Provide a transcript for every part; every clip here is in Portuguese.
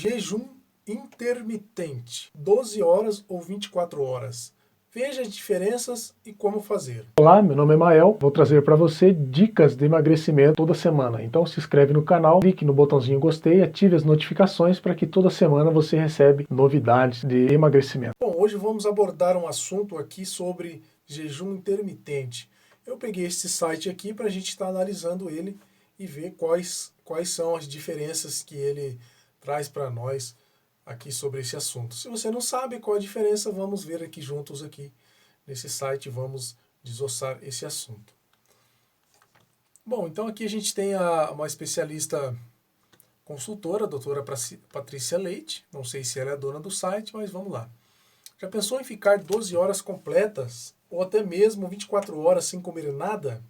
Jejum intermitente, 12 horas ou 24 horas. Veja as diferenças e como fazer. Olá, meu nome é Mael, vou trazer para você dicas de emagrecimento toda semana. Então se inscreve no canal, clique no botãozinho gostei, ative as notificações para que toda semana você recebe novidades de emagrecimento. Bom, hoje vamos abordar um assunto aqui sobre jejum intermitente. Eu peguei este site aqui para a gente estar analisando ele e ver quais são as diferenças que ele traz para nós aqui sobre esse assunto. Se você não sabe qual a diferença, vamos ver aqui juntos aqui nesse site, vamos desossar esse assunto. Bom, então aqui a gente tem uma especialista consultora, a doutora Patrícia Leite. Não sei se ela é a dona do site, mas vamos lá. Já pensou em ficar 12 horas completas, ou até mesmo 24 horas sem comer nada?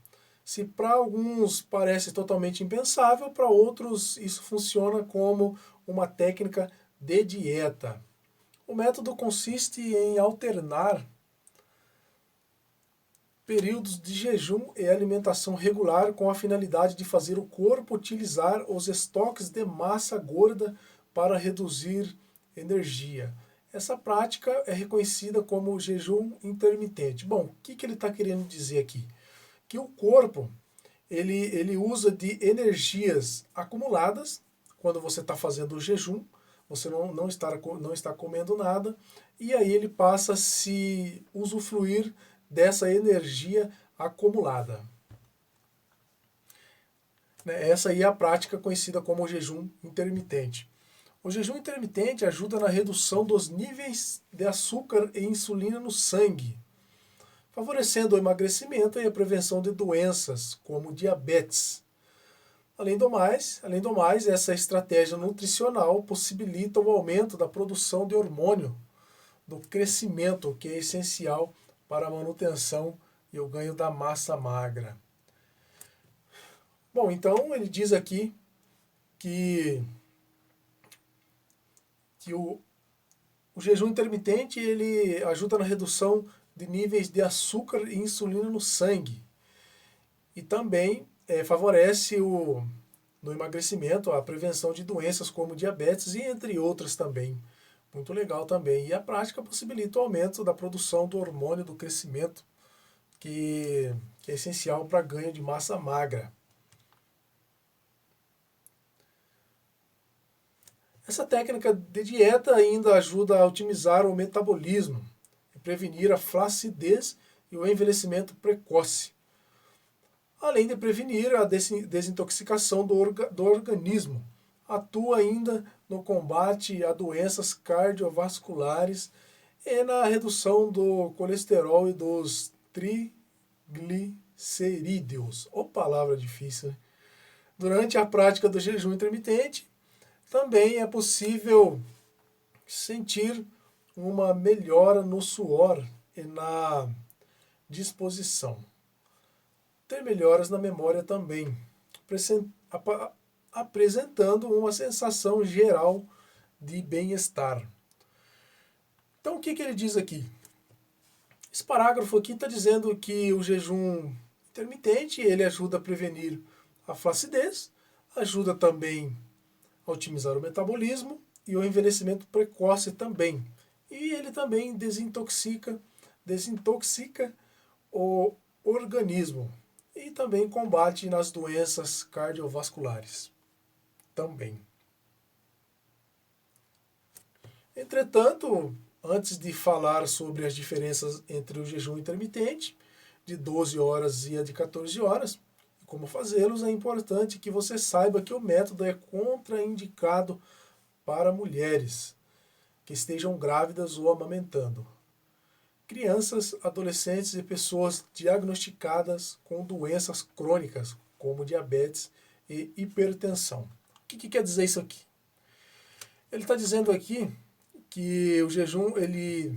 Se para alguns parece totalmente impensável, para outros isso funciona como uma técnica de dieta. O método consiste em alternar períodos de jejum e alimentação regular com a finalidade de fazer o corpo utilizar os estoques de massa gorda para reduzir energia. Essa prática é reconhecida como jejum intermitente. Bom, o que ele está querendo dizer aqui? Que o corpo ele usa de energias acumuladas quando você está fazendo o jejum, você não está comendo nada, e aí ele passa a se usufruir dessa energia acumulada. Essa aí é a prática conhecida como jejum intermitente. O jejum intermitente ajuda na redução dos níveis de açúcar e insulina no sangue, favorecendo o emagrecimento e a prevenção de doenças como diabetes. Além do mais, essa estratégia nutricional possibilita o aumento da produção de hormônio do crescimento, que é essencial para a manutenção e o ganho da massa magra. Bom, então ele diz aqui que o jejum intermitente ele ajuda na redução de níveis de açúcar e insulina no sangue. E também favorece no emagrecimento a prevenção de doenças como diabetes e entre outras também. Muito legal também. E a prática possibilita o aumento da produção do hormônio do crescimento, que é essencial para ganho de massa magra. Essa técnica de dieta ainda ajuda a otimizar o metabolismo e prevenir a flacidez e o envelhecimento precoce, além de prevenir a desintoxicação do organismo. Atua ainda no combate a doenças cardiovasculares e na redução do colesterol e dos triglicerídeos. Ô, palavra difícil, né? Durante a prática do jejum intermitente, também é possível sentir uma melhora no suor e na disposição. Ter melhoras na memória também, apresentando uma sensação geral de bem-estar. Então o que ele diz aqui? Esse parágrafo aqui está dizendo que o jejum intermitente ele ajuda a prevenir a flacidez, ajuda também a otimizar o metabolismo e o envelhecimento precoce também. E ele também desintoxica o organismo e também combate nas doenças cardiovasculares. Também. Entretanto, antes de falar sobre as diferenças entre o jejum intermitente, de 12 horas e a de 14 horas, e como fazê-los, é importante que você saiba que o método é contraindicado para mulheres que estejam grávidas ou amamentando, crianças, adolescentes e pessoas diagnosticadas com doenças crônicas, como diabetes e hipertensão. O que quer dizer isso aqui? Ele está dizendo aqui que o jejum ele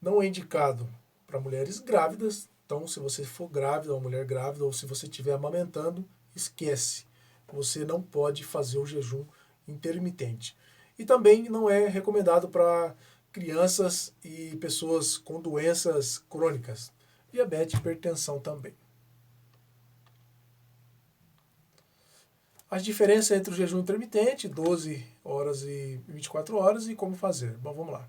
não é indicado para mulheres grávidas. Então, se você for grávida, uma mulher grávida, ou se você estiver amamentando, esquece. Você não pode fazer o jejum intermitente. E também não é recomendado para crianças e pessoas com doenças crônicas, diabetes e hipertensão também. A As diferenças entre o jejum intermitente, 12 horas e 24 horas, e como fazer. Bom, vamos lá.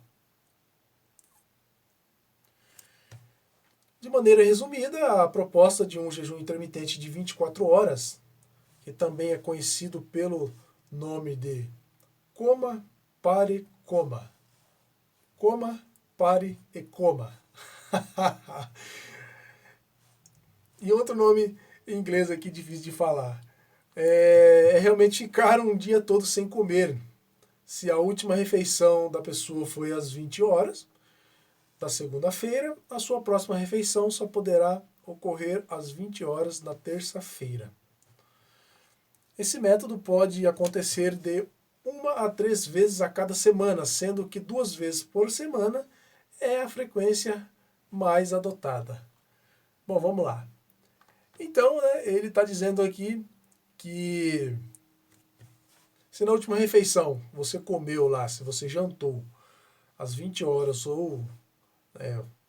De maneira resumida, a proposta de um jejum intermitente de 24 horas, que também é conhecido pelo nome de coma, pare, coma. Coma, pare e coma. E outro nome em inglês aqui difícil de falar. É realmente ficar um dia todo sem comer. Se a última refeição da pessoa foi às 20 horas da segunda-feira, a sua próxima refeição só poderá ocorrer às 20 horas na terça-feira. Esse método pode acontecer de 1 a 3 vezes a cada semana, sendo que 2 vezes por semana é a frequência mais adotada. Bom, vamos lá. Então, né, ele está dizendo aqui que se na última refeição você comeu lá, se você jantou às 20 horas ou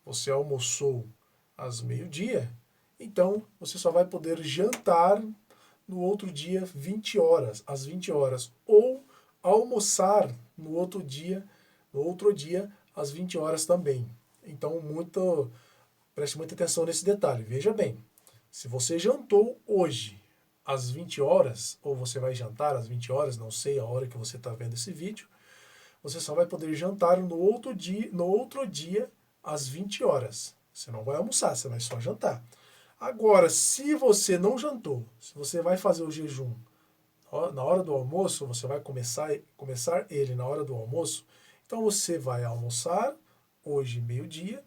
você almoçou às meio-dia, então você só vai poder jantar no outro dia 20 horas, às 20 horas, ou almoçar no outro dia às 20 horas também. Então, preste muita atenção nesse detalhe. Veja bem, se você jantou hoje às 20 horas, ou você vai jantar às 20 horas, não sei a hora que você está vendo esse vídeo, você só vai poder jantar no outro dia às 20 horas. Você não vai almoçar, você vai só jantar. Agora, se você não jantou, se você vai fazer o jejum na hora do almoço, você vai começar ele na hora do almoço, então você vai almoçar hoje meio-dia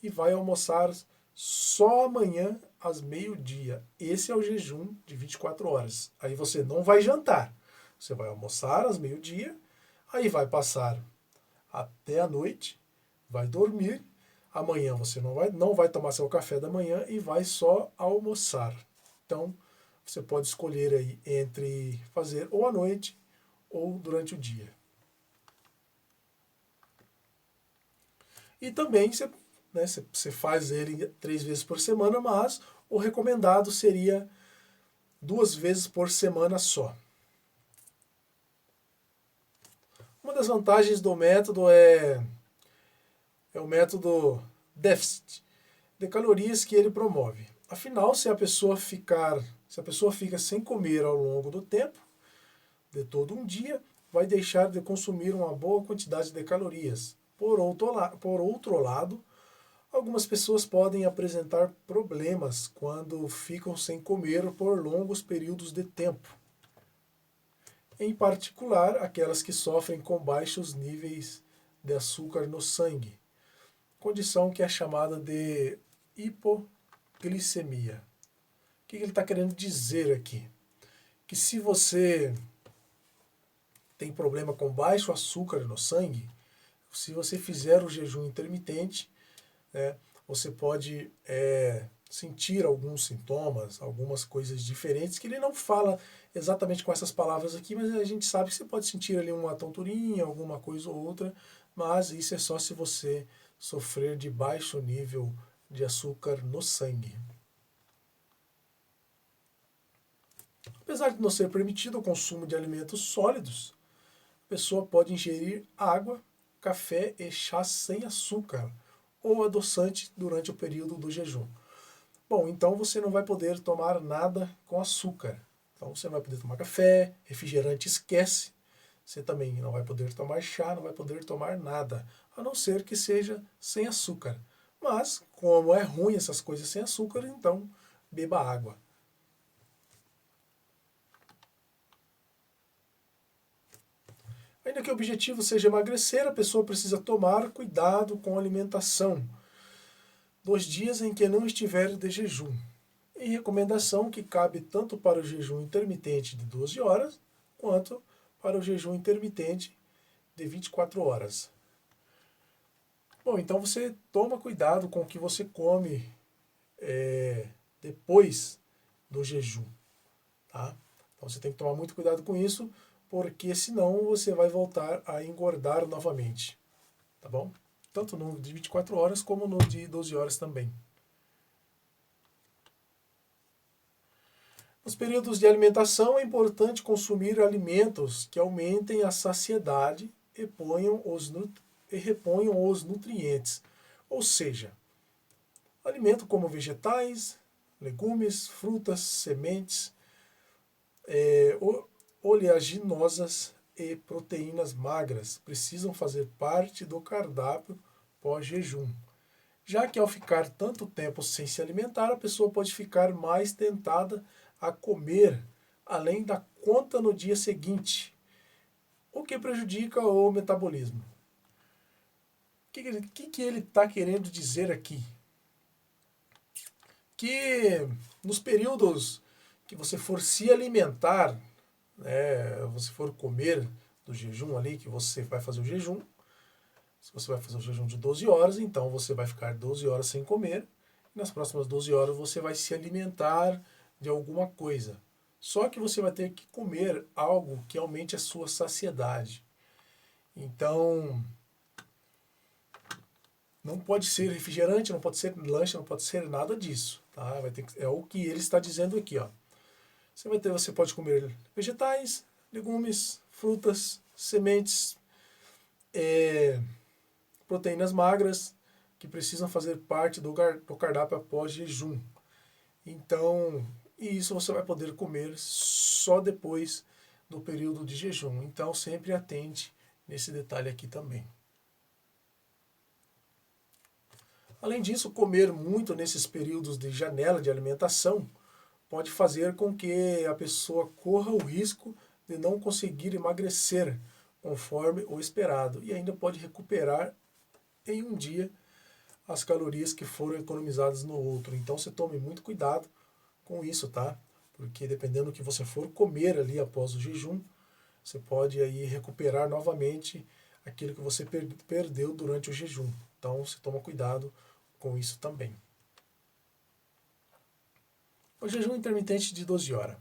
e vai almoçar só amanhã às meio-dia. Esse é o jejum de 24 horas. Aí você não vai jantar. Você vai almoçar às meio-dia, aí vai passar até a noite, vai dormir. Amanhã você não vai tomar seu café da manhã e vai só almoçar. Então, você pode escolher aí entre fazer ou à noite ou durante o dia. E também você faz ele 3 vezes por semana, mas o recomendado seria 2 vezes por semana só. Uma das vantagens do método é o método déficit de calorias que ele promove. Afinal, se a pessoa fica sem comer ao longo do tempo, de todo um dia, vai deixar de consumir uma boa quantidade de calorias. Por outro lado, algumas pessoas podem apresentar problemas quando ficam sem comer por longos períodos de tempo. Em particular, aquelas que sofrem com baixos níveis de açúcar no sangue, condição que é chamada de hipoglicemia. O que ele está querendo dizer aqui? Que se você tem problema com baixo açúcar no sangue, se você fizer o jejum intermitente, você pode sentir alguns sintomas, algumas coisas diferentes, que ele não fala exatamente com essas palavras aqui, mas a gente sabe que você pode sentir ali uma tonturinha, alguma coisa ou outra, mas isso é só se você sofrer de baixo nível de açúcar no sangue. Apesar de não ser permitido o consumo de alimentos sólidos, a pessoa pode ingerir água, café e chá sem açúcar ou adoçante durante o período do jejum. Bom, então você não vai poder tomar nada com açúcar. Então você não vai poder tomar café, refrigerante esquece. Você também não vai poder tomar chá, não vai poder tomar nada, a não ser que seja sem açúcar. Mas, como é ruim essas coisas sem açúcar, então beba água. Ainda que o objetivo seja emagrecer, a pessoa precisa tomar cuidado com a alimentação nos dias em que não estiver de jejum. Em recomendação que cabe tanto para o jejum intermitente de 12 horas, quanto para o jejum intermitente de 24 horas. Bom, então você toma cuidado com o que você come depois do jejum. Tá? Então você tem que tomar muito cuidado com isso, porque senão você vai voltar a engordar novamente. Tá bom? Tanto no de 24 horas como no de 12 horas também. Nos períodos de alimentação é importante consumir alimentos que aumentem a saciedade e reponham os nutrientes. Ou seja, alimento como vegetais, legumes, frutas, sementes, oleaginosas e proteínas magras precisam fazer parte do cardápio pós-jejum. Já que ao ficar tanto tempo sem se alimentar, a pessoa pode ficar mais tentada a comer além da conta no dia seguinte, o que prejudica o metabolismo. O que ele está querendo dizer aqui? Que nos períodos que você for se alimentar, você for comer do jejum ali, que você vai fazer o jejum, se você vai fazer o jejum de 12 horas, então você vai ficar 12 horas sem comer, e nas próximas 12 horas você vai se alimentar de alguma coisa. Só que você vai ter que comer algo que aumente a sua saciedade. Então, não pode ser refrigerante, não pode ser lanche, não pode ser nada disso. Tá? É o que ele está dizendo aqui. Ó. Você pode comer vegetais, legumes, frutas, sementes, proteínas magras, que precisam fazer parte do cardápio após jejum. Então, e isso você vai poder comer só depois do período de jejum. Então, sempre atente nesse detalhe aqui também. Além disso, comer muito nesses períodos de janela de alimentação pode fazer com que a pessoa corra o risco de não conseguir emagrecer conforme o esperado e ainda pode recuperar em um dia as calorias que foram economizadas no outro. Então você tome muito cuidado com isso, tá? Porque dependendo do que você for comer ali após o jejum, você pode aí recuperar novamente aquilo que você perdeu durante o jejum. Então você toma cuidado com isso também. O jejum intermitente de 12 horas.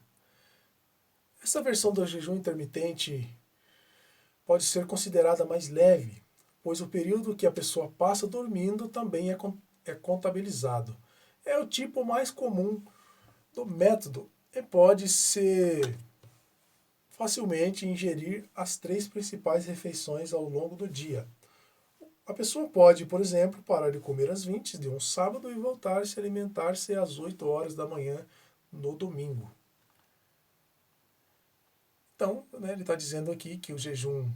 Essa versão do jejum intermitente pode ser considerada mais leve, pois o período que a pessoa passa dormindo também é contabilizado. É o tipo mais comum do método e pode ser facilmente ingerir as 3 principais refeições ao longo do dia. A pessoa pode, por exemplo, parar de comer às 20 de um sábado e voltar a se alimentar-se às 8 horas da manhã no domingo. Então, ele está dizendo aqui que o jejum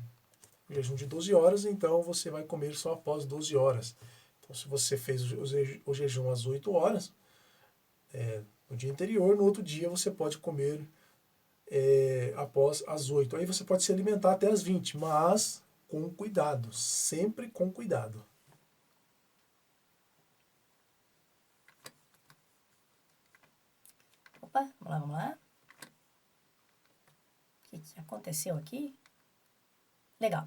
de 12 horas, então você vai comer só após 12 horas. Então, se você fez o jejum às 8 horas, no dia anterior, no outro dia você pode comer após as 8. Aí você pode se alimentar até as 20, mas com cuidado, sempre com cuidado. Opa, vamos lá. O que aconteceu aqui? Legal.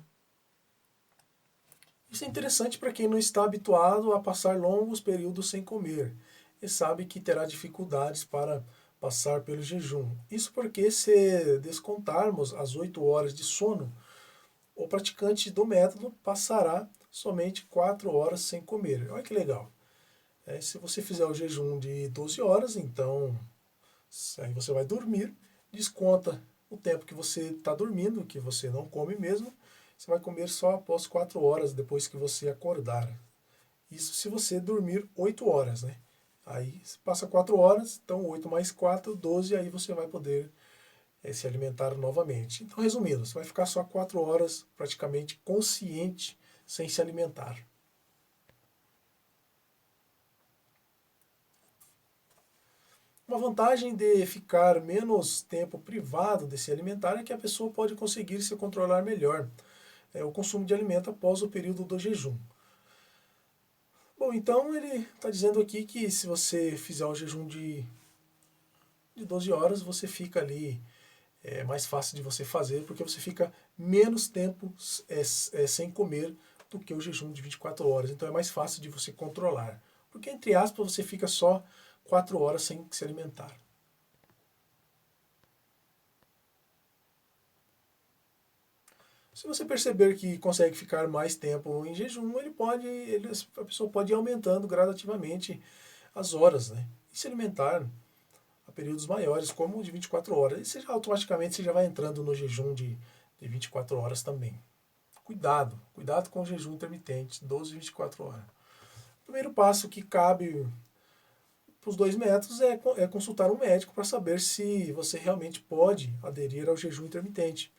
Isso é interessante para quem não está habituado a passar longos períodos sem comer e sabe que terá dificuldades para passar pelo jejum. Isso porque, se descontarmos as 8 horas de sono, o praticante do método passará somente 4 horas sem comer. Olha que legal. Se você fizer o jejum de 12 horas, então aí você vai dormir, desconta o tempo que você está dormindo, que você não come mesmo, você vai comer só após 4 horas depois que você acordar. Isso se você dormir 8 horas, né? Aí passa 4 horas, então 8 mais 4, 12, aí você vai poder se alimentar novamente. Então, resumindo, você vai ficar só 4 horas praticamente consciente sem se alimentar. Uma vantagem de ficar menos tempo privado de se alimentar é que a pessoa pode conseguir se controlar melhor o consumo de alimento após o período do jejum. Bom, então ele está dizendo aqui que se você fizer o jejum de 12 horas, você fica ali, é mais fácil de você fazer, porque você fica menos tempo sem comer do que o jejum de 24 horas. Então é mais fácil de você controlar. Porque, entre aspas, você fica só 4 horas sem se alimentar. Se você perceber que consegue ficar mais tempo em jejum, a pessoa pode ir aumentando gradativamente as horas, né? E se alimentar a períodos maiores, como o de 24 horas. E automaticamente você já vai entrando no jejum de 24 horas também. Cuidado com o jejum intermitente, 12 e 24 horas. O primeiro passo que cabe para os 2 métodos é consultar um médico para saber se você realmente pode aderir ao jejum intermitente.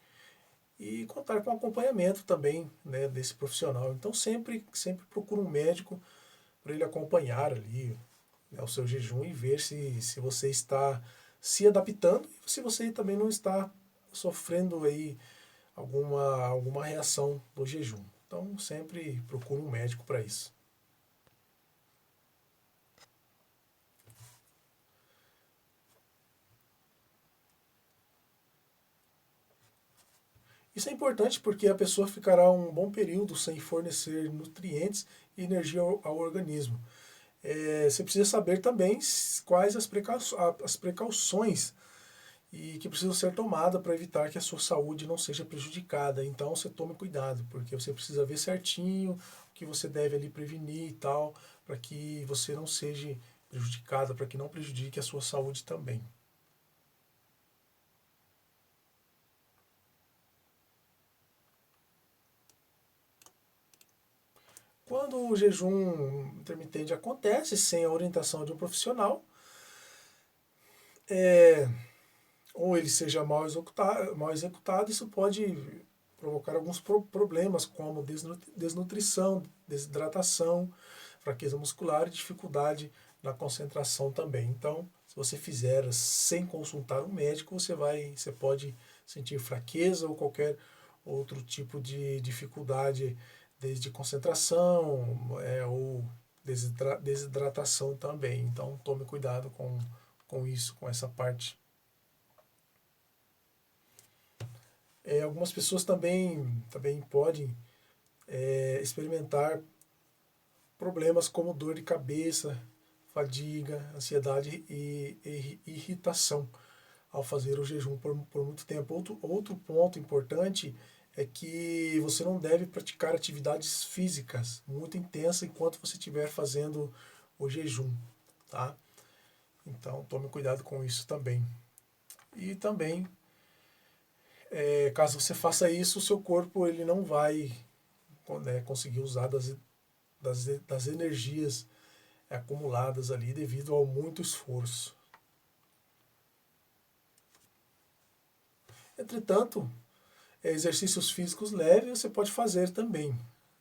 E contar com acompanhamento também, né, desse profissional. Então sempre procura um médico para ele acompanhar ali, né, o seu jejum e ver se você está se adaptando e se você também não está sofrendo aí alguma reação do jejum. Então sempre procura um médico para isso. Isso é importante porque a pessoa ficará um bom período sem fornecer nutrientes e energia ao organismo. Você precisa saber também quais as precauções e que precisam ser tomadas para evitar que a sua saúde não seja prejudicada. Então você tome cuidado, porque você precisa ver certinho o que você deve ali prevenir e tal, para que você não seja prejudicada, para que não prejudique a sua saúde também. Quando o jejum intermitente acontece sem a orientação de um profissional, ou ele seja mal executado, isso pode provocar alguns problemas, como desnutrição, desidratação, fraqueza muscular e dificuldade na concentração também. Então, se você fizer sem consultar um médico, você pode sentir fraqueza ou qualquer outro tipo de dificuldade, desde concentração ou desidratação também. Então, tome cuidado com isso, com essa parte. Algumas pessoas também podem experimentar problemas como dor de cabeça, fadiga, ansiedade e irritação ao fazer o jejum por muito tempo. Outro ponto importante é que você não deve praticar atividades físicas muito intensas enquanto você estiver fazendo o jejum, tá? Então tome cuidado com isso também. E também, caso você faça isso, o seu corpo ele não vai, né, conseguir usar das energias acumuladas ali devido ao muito esforço. Entretanto, exercícios físicos leves você pode fazer também,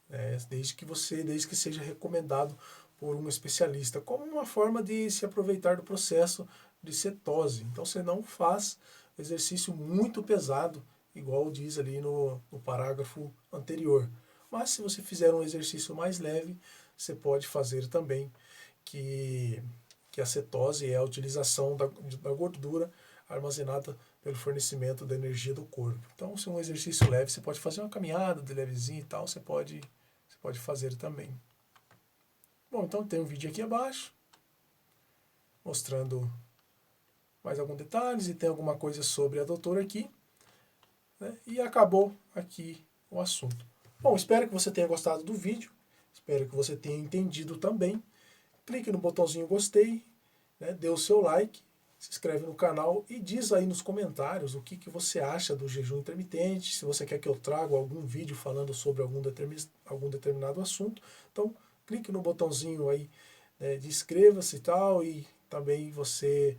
né, desde que seja recomendado por um especialista, como uma forma de se aproveitar do processo de cetose. Então você não faz exercício muito pesado, igual diz ali no parágrafo anterior. Mas se você fizer um exercício mais leve, você pode fazer também, que a cetose é a utilização da gordura armazenada pelo fornecimento da energia do corpo. Então, se é um exercício leve, você pode fazer uma caminhada de levezinho e tal, você pode fazer também. Bom, então tem um vídeo aqui abaixo, mostrando mais alguns detalhes e tem alguma coisa sobre a doutora aqui, né? E acabou aqui o assunto. Bom, espero que você tenha gostado do vídeo, espero que você tenha entendido também. Clique no botãozinho gostei, né? Dê o seu like, se inscreve no canal e diz aí nos comentários o que você acha do jejum intermitente, se você quer que eu traga algum vídeo falando sobre algum determinado assunto. Então, clique no botãozinho aí, né, de inscreva-se e tal, e também você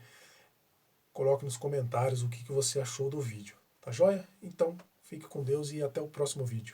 coloque nos comentários o que você achou do vídeo. Tá joia? Então, fique com Deus e até o próximo vídeo.